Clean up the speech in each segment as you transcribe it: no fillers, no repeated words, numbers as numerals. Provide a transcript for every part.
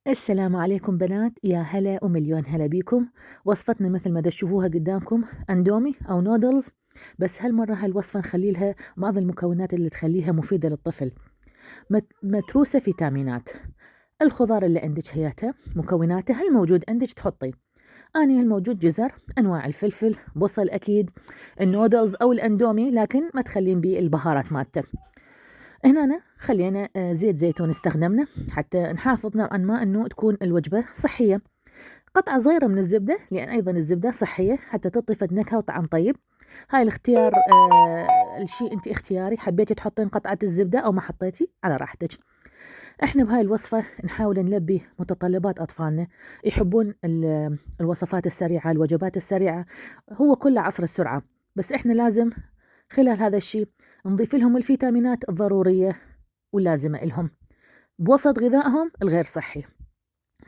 السلام عليكم بنات، يا هلا ومليون هلا بيكم. وصفتنا مثل ما تشوفوها قدامكم اندومي او نودلز، بس هالمرة هالوصفة نخلي لها بعض المكونات اللي تخليها مفيدة للطفل. متروسة فيتامينات. الخضار اللي عندك هياتها مكوناتها الموجود عندك تحطي. اني الموجود جزر، انواع الفلفل، بصل اكيد، النودلز او الاندومي لكن ما تخلين بيه البهارات مالته. هنا خلينا زيت زيتون استخدمنا حتى نحافظ نوعا ما انه تكون الوجبة صحية. قطعة صغيرة من الزبدة لأن أيضا الزبدة صحية حتى تعطي فد نكهة وطعم طيب. هاي الاختيار الشيء أنت اختياري، حبيتي تحطين قطعة الزبدة أو ما حطيتي على راحتك. احنا بهاي الوصفة نحاول نلبي متطلبات أطفالنا، يحبون الوصفات السريعة، الوجبات السريعة، هو كله عصر السرعة. بس احنا لازم خلال هذا الشيء نضيف لهم الفيتامينات الضرورية واللازمة لهم بوسط غذائهم الغير صحي.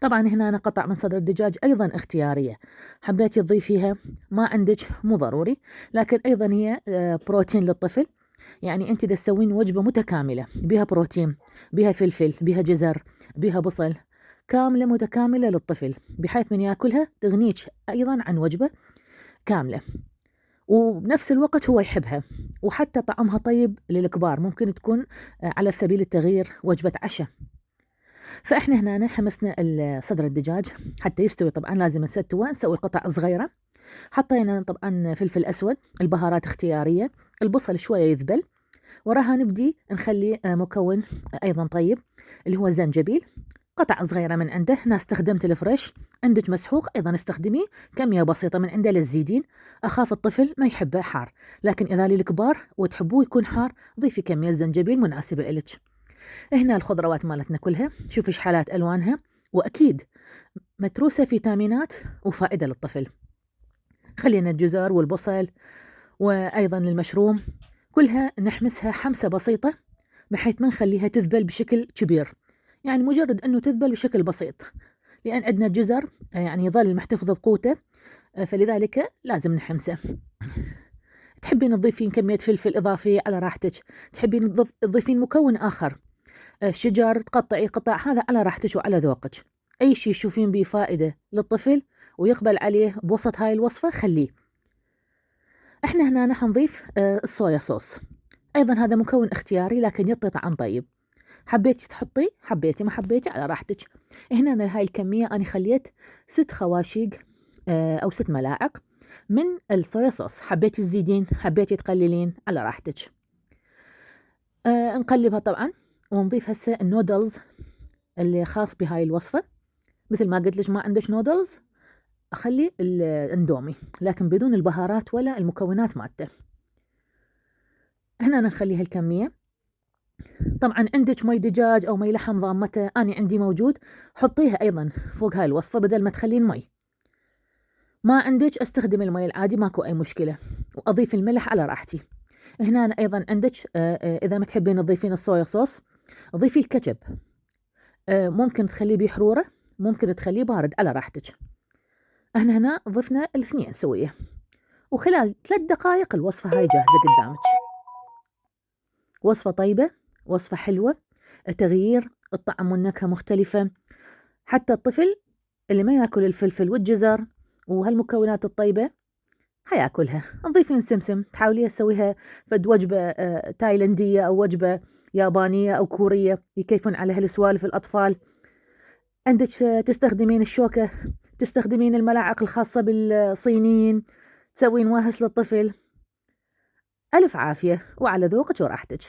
طبعا هنا أنا قطع من صدر الدجاج أيضا اختيارية، حبيتي تضيفيها ما عندك مو ضروري، لكن أيضا هي بروتين للطفل. يعني أنت دا تسوين وجبة متكاملة بها بروتين، بها فلفل، بها جزر، بها بصل، كاملة متكاملة للطفل بحيث من ياكلها تغنيك أيضا عن وجبة كاملة، وبنفس الوقت هو يحبها، وحتى طعمها طيب للكبار، ممكن تكون على سبيل التغيير وجبة عشاء. فإحنا هنا حمسنا صدر الدجاج حتى يستوي، طبعا لازم نستوى، نسوي قطع صغيرة. حطينا طبعا فلفل أسود، البهارات اختيارية، البصل شوية يذبل، وراها نبدي نخلي مكون أيضا طيب اللي هو الزنجبيل، قطع صغيرة من عنده. هنا استخدمت الفريش، عندك مسحوق أيضا استخدميه كمية بسيطة من عنده للزيدين، أخاف الطفل ما يحبه حار، لكن إذا للكبار وتحبوه يكون حار ضيفي كمية زنجبيل مناسبة إلك. هنا الخضروات مالتنا كلها شوفي ايش حالات ألوانها، وأكيد متروسة فيتامينات وفائدة للطفل. خلينا الجزر والبصل وأيضا المشروم كلها نحمسها حمسة بسيطة بحيث ما نخليها تذبل بشكل كبير، يعني مجرد أنه تذبل بشكل بسيط، لأن عندنا الجزر يعني يظل محتفظ بقوته، فلذلك لازم نحمسه. تحبين تضيفين كمية فلفل إضافية على راحتك، تحبين تضيفين مكون آخر، شجر تقطعي قطع، هذا على راحتك وعلى ذوقك. أي شيء تشوفين به فائدة للطفل ويقبل عليه بوسط هاي الوصفة خليه. احنا هنا حنضيف الصويا صوص، أيضا هذا مكون اختياري لكن يعطي طعم طيب، حبيتي تحطي حبيتي ما حبيتي على راحتك. هنا أنا هاي الكمية أنا خليت 6 خواشيق أو 6 ملاعق من الصويا صوص، حبيتي تزيدين حبيتي تقللين على راحتك. نقلبها طبعا ونضيف هسه النودلز اللي خاص بهاي الوصفة. مثل ما قلت لك ما عندك نودلز أخلي الاندومي لكن بدون البهارات ولا المكونات مالته. هنا نخلي هالكمية. طبعا عندك مي دجاج أو مي لحم ضامته، أنا عندي موجود، حطيها أيضا فوق هاي الوصفة بدل ما تخلين مي. ما عندك استخدم المي العادي ماكو أي مشكلة، وأضيف الملح على راحتي. هنا أنا أيضا عندك إذا ما تحبين تضيفين الصويا صوص ضيفي الكاتشب، ممكن تخليه بحرورة، ممكن تخليه بارد على راحتك. احنا هنا ضفنا الاثنين سوية، وخلال 3 دقائق الوصفة هاي جاهزة قدامك. وصفة طيبة، وصفة حلوة، تغيير الطعم والنكهة مختلفة، حتى الطفل اللي ما ياكل الفلفل والجزر وهالمكونات الطيبة حياكلها. نضيفين سمسم، تحاولي تسويها فد وجبة تايلندية أو وجبة يابانية أو كورية يكيفون على هالسوالف الأطفال. عندك تستخدمين الشوكة، تستخدمين الملاعق الخاصة بالصينيين، تسوين واهس للطفل. ألف عافية وعلى ذوقك وراحتك.